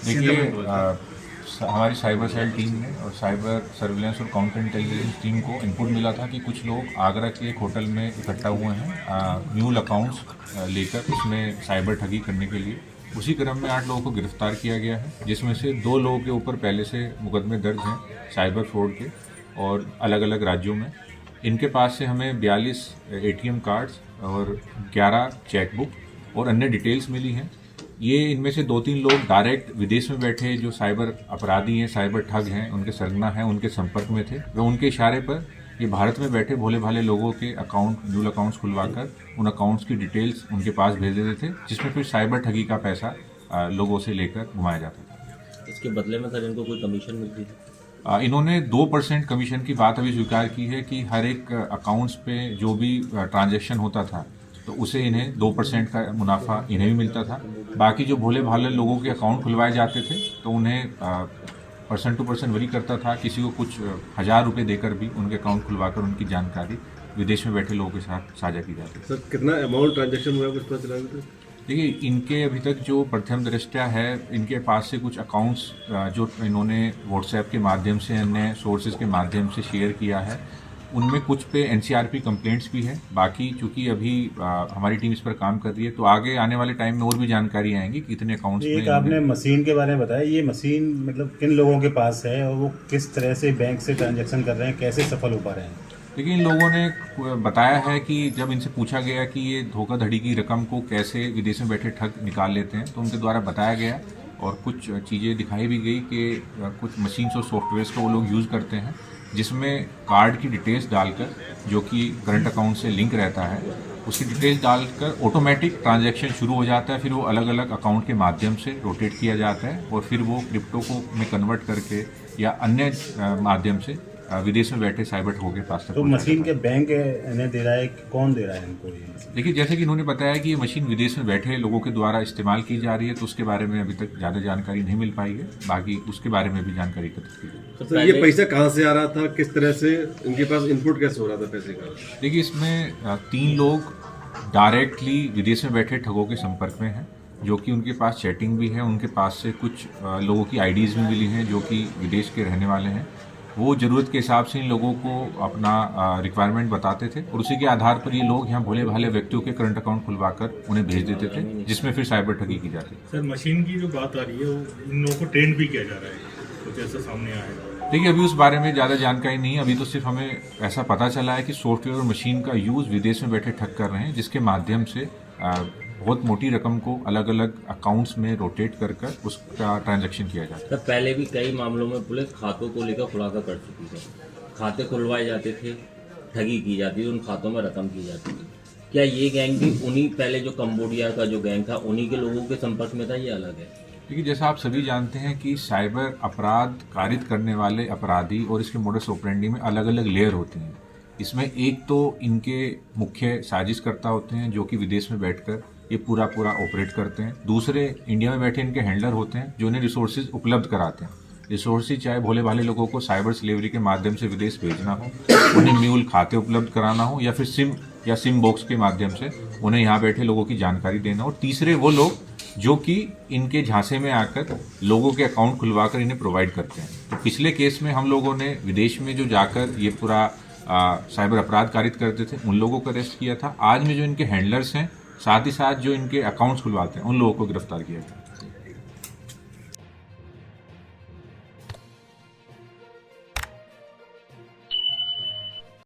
देखिए, हमारी cyber cell team ने और साइबर सर्विलेंस और काउंटर इंटेलिजेंस टीम को इनपुट मिला था कि कुछ लोग आगरा के एक होटल में इकट्ठा हुए हैं म्यूल अकाउंट्स लेकर उसमें साइबर ठगी करने के लिए। उसी क्रम में 8 लोगों को गिरफ्तार किया गया है, जिसमें से 2 लोगों के ऊपर पहले से मुकदमे दर्ज हैं साइबर फ्रॉड के और अलग अलग राज्यों में। इनके पास से हमें 42 ATM कार्ड्स और 11 चेकबुक और अन्य डिटेल्स मिली हैं। ये इनमें से 2-3 लोग डायरेक्ट विदेश में बैठे जो साइबर अपराधी हैं, साइबर ठग हैं, उनके सरगना हैं, उनके संपर्क में थे। वे उनके इशारे पर ये भारत में बैठे भोले भाले लोगों के न्यूल अकाउंट्स खुलवाकर उन अकाउंट्स की डिटेल्स उनके पास भेज देते थे, जिसमें फिर साइबर ठगी का पैसा लोगों से लेकर घुमाया जाता था। इसके बदले में सर इनको कोई कमीशन मिलती थी? इन्होंने 2% कमीशन की बात अभी स्वीकार की है कि हर एक अकाउंट्स पे जो भी ट्रांजैक्शन होता था तो उसे इन्हें 2% का मुनाफा इन्हें भी मिलता था। बाकी जो भोले भाले लोगों के अकाउंट खुलवाए जाते थे तो उन्हें पर्सन टू पर्सन वरी करता था, किसी को कुछ 1000 रुपये देकर भी उनके अकाउंट खुलवाकर उनकी जानकारी विदेश में बैठे लोगों के साथ साझा की जाती है। सर कितना अमाउंट ट्रांजैक्शन हुआ कुछ पता चला? देखिए, इनके अभी तक जो प्रथम दृष्टया है, इनके पास से कुछ अकाउंट्स जो इन्होंने व्हाट्सएप के माध्यम से अन्य सोर्सेज के माध्यम से शेयर किया है, उनमें कुछ पे NCRP कंप्लेंट्स भी है। बाकी चूंकि अभी हमारी टीम इस पर काम कर रही है तो आगे आने वाले टाइम में और भी जानकारी आएंगी कितने अकाउंट्स में। आपने मशीन के बारे में बताया, ये मशीन मतलब किन लोगों के पास है और वो किस तरह से बैंक से ट्रांजैक्शन कर रहे हैं, कैसे सफल हो पा रहे हैं? लेकिन इन लोगों ने बताया है कि जब इनसे पूछा गया कि ये धोखाधड़ी की रकम को कैसे विदेश में बैठे ठग निकाल लेते हैं तो उनके द्वारा बताया गया और कुछ चीज़ें दिखाई भी गई कि कुछ मशीन्स और सॉफ्टवेयर्स को वो लोग यूज़ करते हैं, जिसमें कार्ड की डिटेल्स डालकर, जो कि करंट अकाउंट से लिंक रहता है, उसकी डिटेल्स डालकर ऑटोमेटिक ट्रांजैक्शन शुरू हो जाता है। फिर वो अलग अलग अकाउंट के माध्यम से रोटेट किया जाता है और फिर वो क्रिप्टो को में कन्वर्ट करके या अन्य माध्यम से विदेश में बैठे साइबर ठगों के पास तक। तो मशीन के बैंक इन्हें दे रहा है कि कौन दे रहा है इनको ये? देखिए, जैसे कि इन्होंने बताया कि ये मशीन विदेश में बैठे लोगों के द्वारा इस्तेमाल की जा रही है, तो उसके बारे में अभी तक ज़्यादा जानकारी नहीं मिल पाई है। बाकी उसके बारे में भी जानकारी एकत्रित की जाए। तो ये पैसा कहाँ से आ रहा था, किस तरह से इनके पास इनपुट कैसे हो रहा था पैसे का? देखिए, इसमें 3 लोग डायरेक्टली विदेश में बैठे ठगों के संपर्क में हैं, जो कि उनके पास चैटिंग भी है। उनके पास से कुछ लोगों की IDs भी मिली हैं जो कि विदेश के रहने वाले हैं। वो ज़रूरत के हिसाब से इन लोगों को अपना रिक्वायरमेंट बताते थे और उसी के आधार पर ये लोग यहाँ भोले भाले व्यक्तियों के करंट अकाउंट खुलवाकर उन्हें भेज देते थे, जिसमें फिर साइबर ठगी की जाती है। सर, मशीन की जो बात आ रही है वो इन लोगों को ट्रेंड भी किया जा रहा है, कुछ ऐसा सामने आया है? देखिए, अभी उस बारे में ज़्यादा जानकारी नहीं है। अभी तो सिर्फ हमें ऐसा पता चला है कि सॉफ्टवेयर और मशीन का यूज़ विदेश में बैठे ठग कर रहे हैं, जिसके माध्यम से बहुत मोटी रकम को अलग अलग अकाउंट्स में रोटेट कर उसका ट्रांजैक्शन किया जाता है। सर, पहले भी कई मामलों में पुलिस खातों को लेकर खुलासा कर चुकी है। खाते खुलवाए जाते थे, ठगी की जाती थी, उन खातों में रकम की जाती थी। क्या ये गैंग भी उन्हीं, पहले जो कंबोडिया का जो गैंग था, उन्हीं के लोगों के संपर्क में था, ये अलग है? देखिए, जैसा आप सभी जानते हैं कि साइबर अपराध कारित करने वाले अपराधी और इसके मोडस ऑपरेंडी में अलग अलग लेयर होती हैं। इसमें एक तो इनके मुख्य साजिशकर्ता होते हैं जो कि विदेश में बैठकर ये पूरा ऑपरेट करते हैं। दूसरे इंडिया में बैठे इनके हैंडलर होते हैं जो इन्हें रिसोर्सेज उपलब्ध कराते हैं। रिसोर्सेज चाहे भोले भाले लोगों को साइबर स्लेवरी के माध्यम से विदेश भेजना हो, उन्हें म्यूल खाते उपलब्ध कराना हो, या फिर सिम बॉक्स के माध्यम से उन्हें यहाँ बैठे लोगों की जानकारी देना हो। तीसरे वो लोग जो कि इनके झांसे में आकर लोगों के अकाउंट खुलवाकर इन्हें प्रोवाइड करते हैं। तो पिछले केस में हम लोगों ने विदेश में जो जाकर ये पूरा साइबर अपराध कारित करते थे उन लोगों को अरेस्ट किया था। आज में जो इनके हैंडलर्स हैं, साथ ही साथ जो इनके अकाउंट्स खुलवाते हैं, उन लोगों को गिरफ्तार किया गया।